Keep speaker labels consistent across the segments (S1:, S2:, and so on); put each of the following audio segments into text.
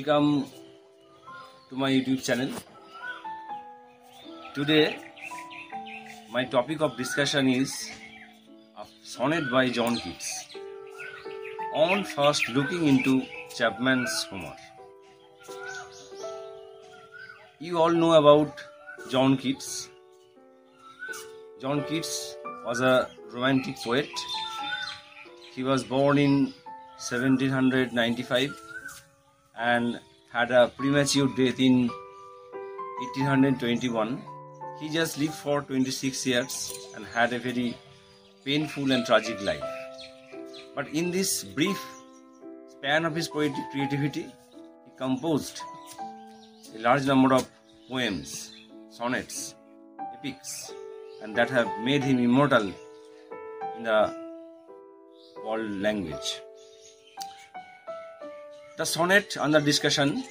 S1: Welcome to my YouTube channel. Today my topic of discussion is a sonnet by John Keats on first looking into Chapman's Homer. You all know about John Keats. John Keats was a romantic poet. He was born in 1795 and had a premature death in 1821. He just lived for 26 years and had a very painful and tragic life. But in this brief span of his poetic creativity, he composed a large number of poems, sonnets, epics, and that have made him immortal in the world language. The sonnet under discussion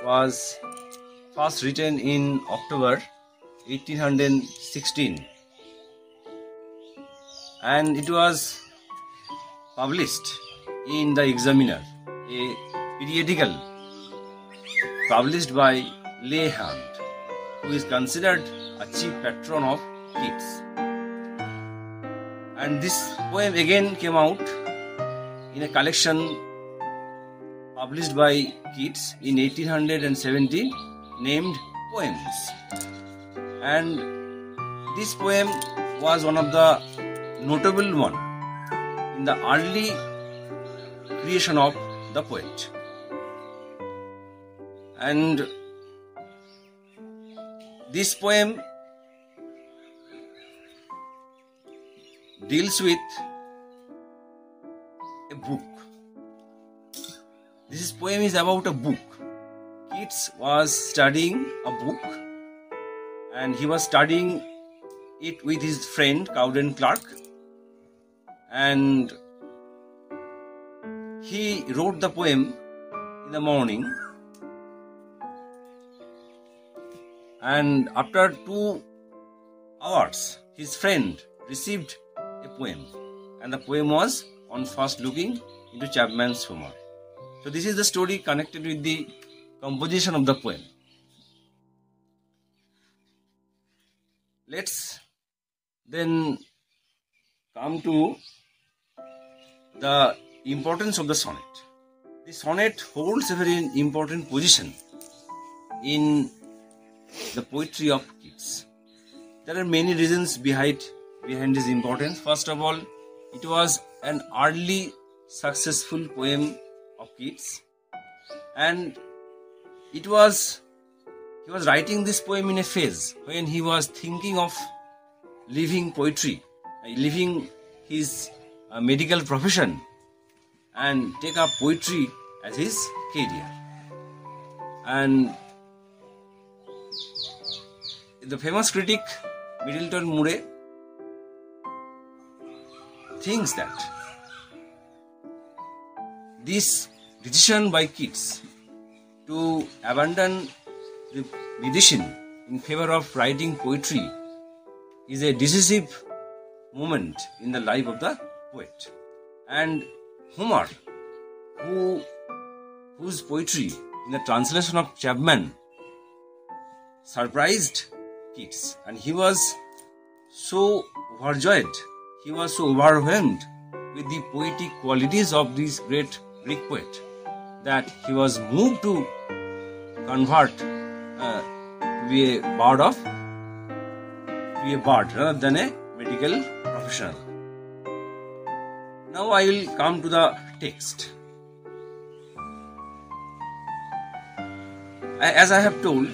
S1: was first written in October 1816 and it was published in The Examiner, a periodical published by Leigh Hunt, who is considered a chief patron of Keats. And this poem again came out in a collection published by Keats in 1817 named Poems. And this poem was one of the notable one in the early creation of the poet. And this poem deals with a book. This poem is about a book. Keats was studying a book and he was studying it with his friend Cowden Clarke, and he wrote the poem in the morning, and after 2 hours his friend received a poem, and the poem was on first looking into Chapman's Homer. So this is the story connected with the composition of the poem. Let's then come to the importance of the sonnet. The sonnet holds a very important position in the poetry of Keats. There are many reasons behind its importance. First of all, it was an early successful poem of Keats, and he was writing this poem in a phase when he was thinking of leaving poetry, leaving his medical profession and take up poetry as his career. And the famous critic Middleton Murray thinks that this decision by Keats to abandon the medicine in favor of writing poetry is a decisive moment in the life of the poet. And Homer, whose poetry in the translation of Chapman surprised Keats, and he was so overjoyed, he was so overwhelmed with the poetic qualities of this great Greek poet that he was moved to convert to be a bard rather than a medical professional. Now I will come to the text. As I have told,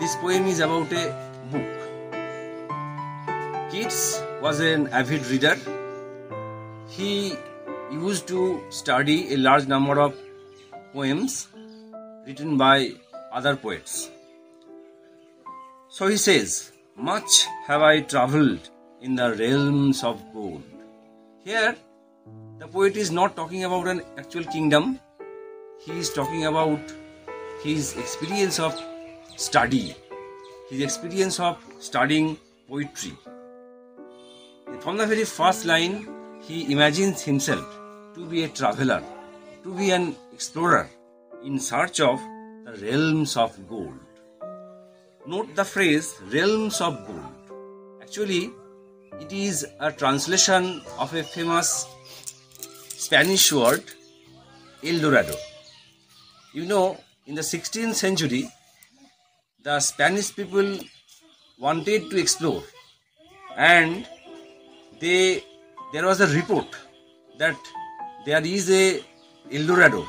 S1: this poem is about a book. Keats was an avid reader. He used to study a large number of poems written by other poets. So he says, "Much have I travelled in the realms of gold." Here, the poet is not talking about an actual kingdom. He is talking about his experience of study, his experience of studying poetry. From the very first line, he imagines himself to be a traveler, to be an explorer, in search of the realms of gold. Note the phrase realms of gold. Actually, it is a translation of a famous Spanish word, El Dorado. You know, in the 16th century, the Spanish people wanted to explore, and there was a report that there is a El Dorado,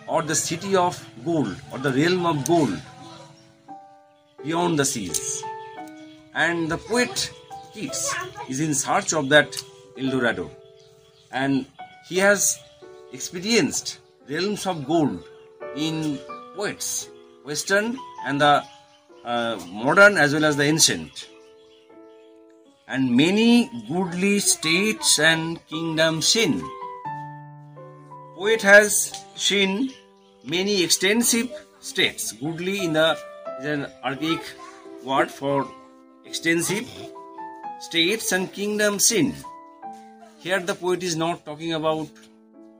S1: or the city of gold, or the realm of gold beyond the seas. And the poet Keats is in search of that El Dorado, and he has experienced realms of gold in poets, Western and the modern as well as the ancient. And many goodly states and kingdoms seen. Poet has seen many extensive states. Goodly is an archaic word for extensive states and kingdoms seen. Here the poet is not talking about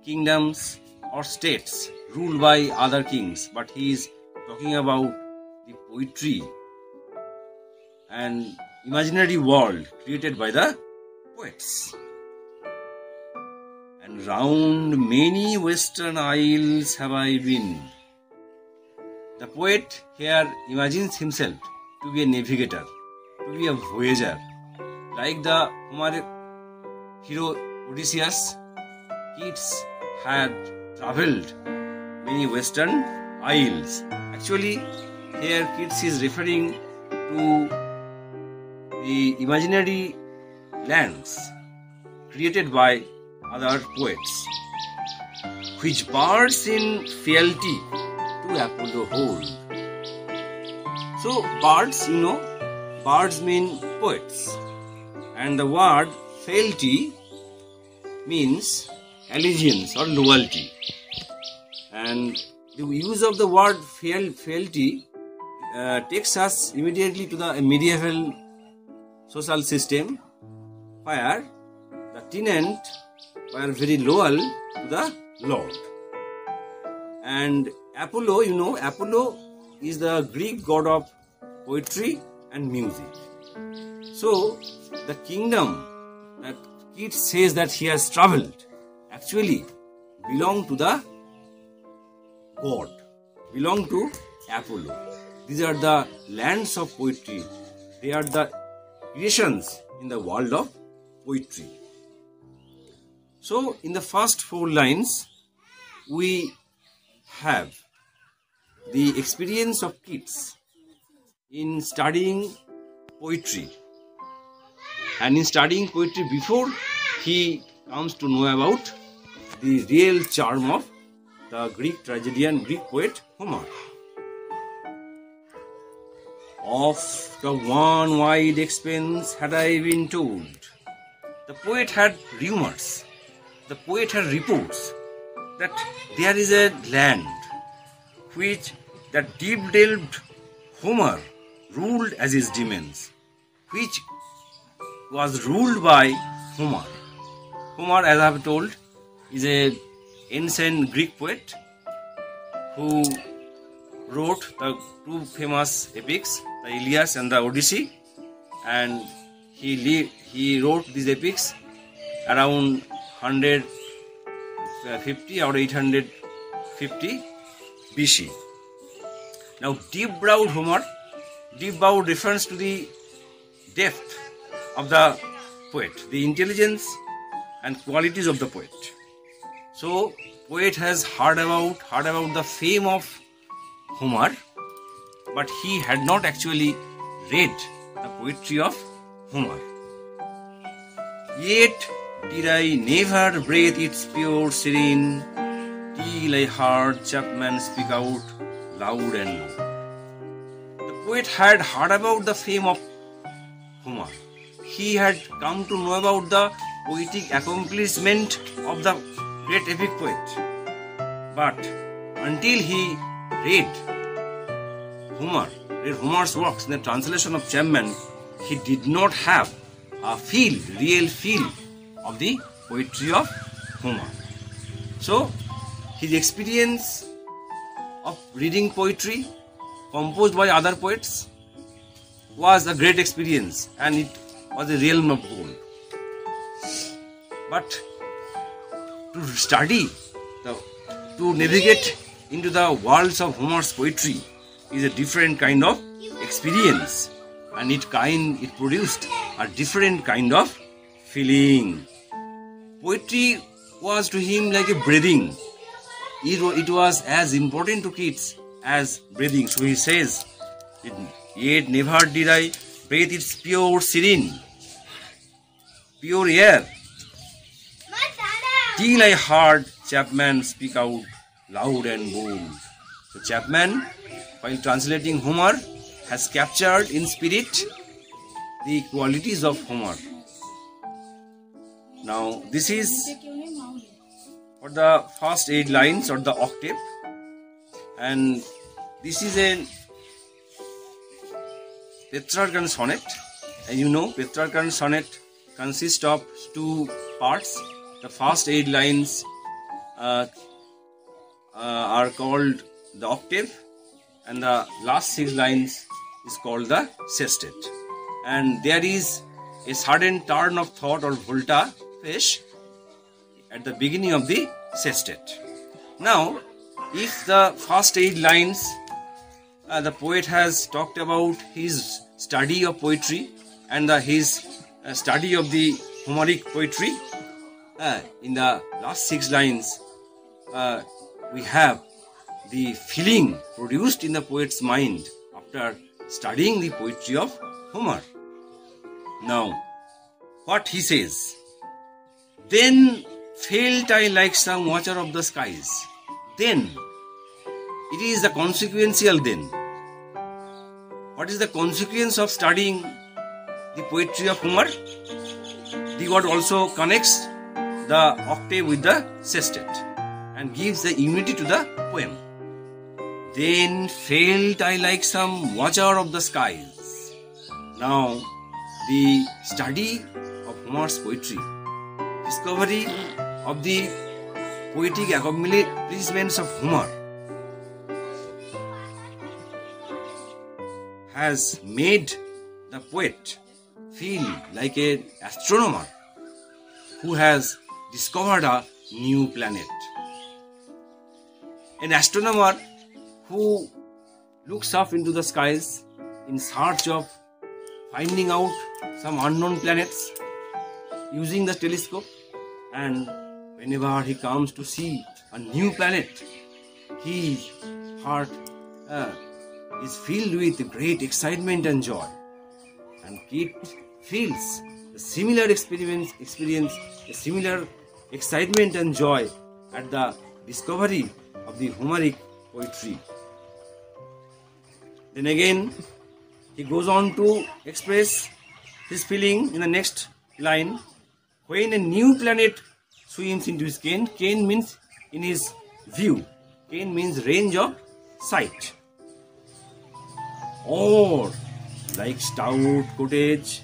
S1: kingdoms or states ruled by other kings, but he is talking about the poetry and imaginary world created by the poets. And round many western isles have I been. The poet here imagines himself to be a navigator, to be a voyager. Like the Homeric hero Odysseus, Keats had travelled many western isles. Actually, here Keats is referring to the imaginary lands created by other poets, which birds in fealty to Apollo hold. So birds, birds mean poets, and the word fealty means allegiance or loyalty. And the use of the word fealty takes us immediately to the medieval social system, where the tenant were very loyal to the lord. And Apollo, Apollo is the Greek god of poetry and music. So the kingdom that Keats says that he has travelled actually belong to the god, belong to Apollo. These are the lands of poetry. They are the creations in the world of poetry. So in the first 4 lines, we have the experience of Keats in studying poetry. And in studying poetry before he comes to know about the real charm of the Greek tragedian, Greek poet Homer. Of the one wide expanse had I been told. The poet had rumors, the poet had reports that there is a land which the deep-delved Homer ruled as his demons, which was ruled by Homer. Homer, as I have told, is an ancient Greek poet who wrote the 2 famous epics, the Iliad and the Odyssey, and he wrote these epics around 150 or 850 BC. Now, deep-browed Homer, deep-browed refers to the depth of the poet, the intelligence and qualities of the poet. So, poet has heard about the fame of Homer, but he had not actually read the poetry of Homer. Yet did I never breathe its pure serene, till I heard Chapman speak out loud and low. The poet had heard about the fame of Homer. He had come to know about the poetic accomplishment of the great epic poet. But until he read Homer's works in the translation of Chapman, he did not have a real feel of the poetry of Homer. So his experience of reading poetry composed by other poets was a great experience, and it was a realm of gold. But to study, to navigate into the worlds of Homer's poetry is a different kind of experience, and it produced a different kind of feeling. Poetry was to him like a breathing. It was as important to kids as breathing. So he says, "Yet never did I breathe its pure serene, pure air, till I heard Chapman speak out loud and bold." So Chapman, while translating Homer, has captured in spirit the qualities of Homer. Now, this is for the first 8 lines or the octave, and this is a Petrarchan sonnet. And you know, Petrarchan sonnet consists of 2 parts. The first 8 lines are called the octave, and the last 6 lines is called the sestet. And there is a sudden turn of thought or volte-face at the beginning of the sestet. Now, if the first 8 lines the poet has talked about his study of poetry and his study of the Homeric poetry, in the last 6 lines we have the feeling produced in the poet's mind after studying the poetry of Homer. Now, what he says: "Then felt I like some watcher of the skies." Then, it is the consequential then. What is the consequence of studying the poetry of Homer? The word also connects the octave with the sestet and gives the unity to the poem. Then felt I like some watcher of the skies. Now, the study of Homer's poetry, discovery of the poetic accomplishments of Homer, has made the poet feel like an astronomer who has discovered a new planet. An astronomer who looks up into the skies in search of finding out some unknown planets using the telescope, and whenever he comes to see a new planet, his heart is filled with great excitement and joy, and Kit feels a similar experience, a similar excitement and joy at the discovery of the Homeric poetry. Then again, he goes on to express his feeling in the next line. When a new planet swims into his ken, ken means in his view, ken means range of sight. Or, like stout cottage,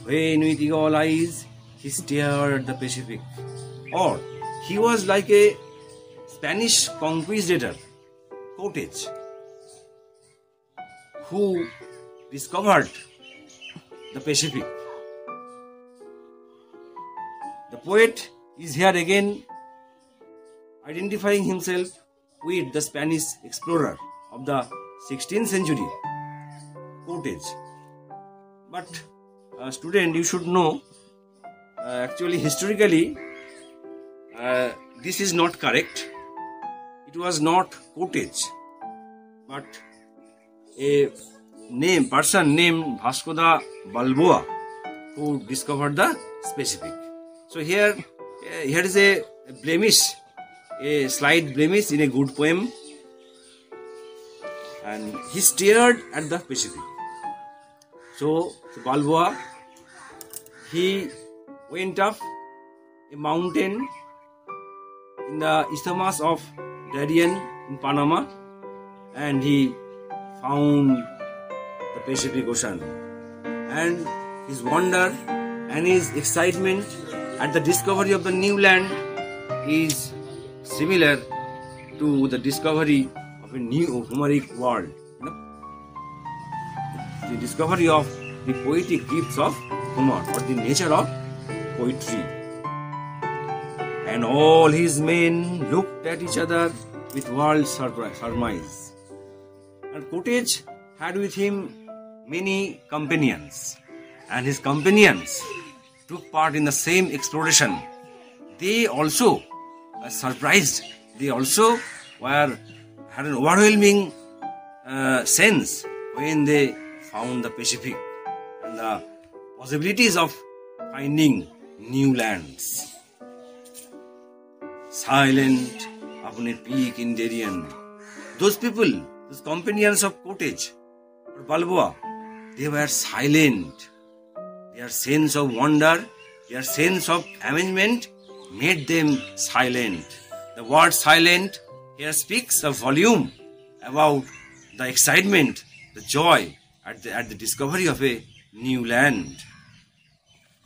S1: when with eagle eyes he stared at the Pacific. Or, he was like a Spanish conquistador, cottage, who discovered the Pacific. The poet is here again identifying himself with the Spanish explorer of the 16th century, Cortez. But student, you should know, actually historically this is not correct. It was not Cortez, but a person named Vasco da Balboa who discovered the Pacific. So here is a blemish, a slight blemish in a good poem. And he stared at the Pacific. So Balboa, he went up a mountain in the Isthmus of Darien in Panama, and he found the Pacific Ocean. And his wonder and his excitement at the discovery of the new land is similar to the discovery of a new Homeric world. The discovery of the poetic gifts of Homer, or the nature of poetry. And all his men looked at each other with wild surmise. And Cotage had with him many companions, and his companions took part in the same exploration. They also were surprised. They also had an overwhelming sense when they found the Pacific and the possibilities of finding new lands. Silent upon a peak in Darien, those people, those companions of Cotage or Balboa, they were silent. Their sense of wonder, their sense of amazement made them silent. The word silent here speaks a volume about the excitement, the joy at the discovery of a new land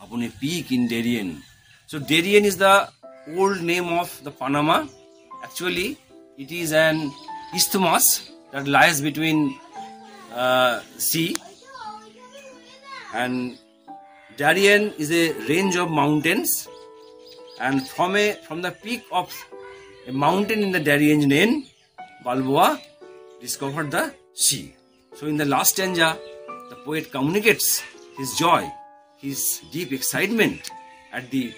S1: upon a peak in Darien. So Darien is the old name of the Panama. Actually, it is an isthmus that lies between sea, and Darien is a range of mountains, and from the peak of a mountain in the Darien chain, Balboa discovered the sea. So in the last stanza, the poet communicates his joy, his deep excitement at the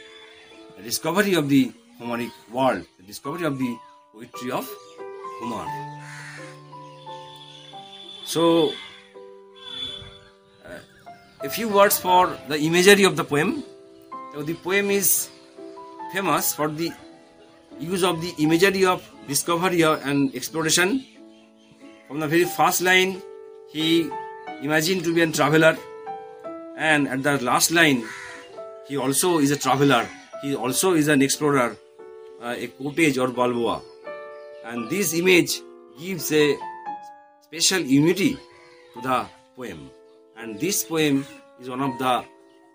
S1: discovery of the Homeric world, the discovery of the poetry of Homer. So, a few words for the imagery of the poem. So the poem is famous for the use of the imagery of discovery and exploration. From the very first line, he imagined to be a traveler, and at the last line, he also is a traveler. He also is an explorer, a Cotage or Balboa. And this image gives a special unity to the poem. And this poem is one of the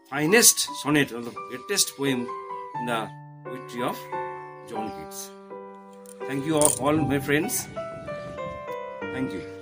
S1: finest sonnet, or the greatest poem in the poetry of John Keats. Thank you all my friends. Thank you.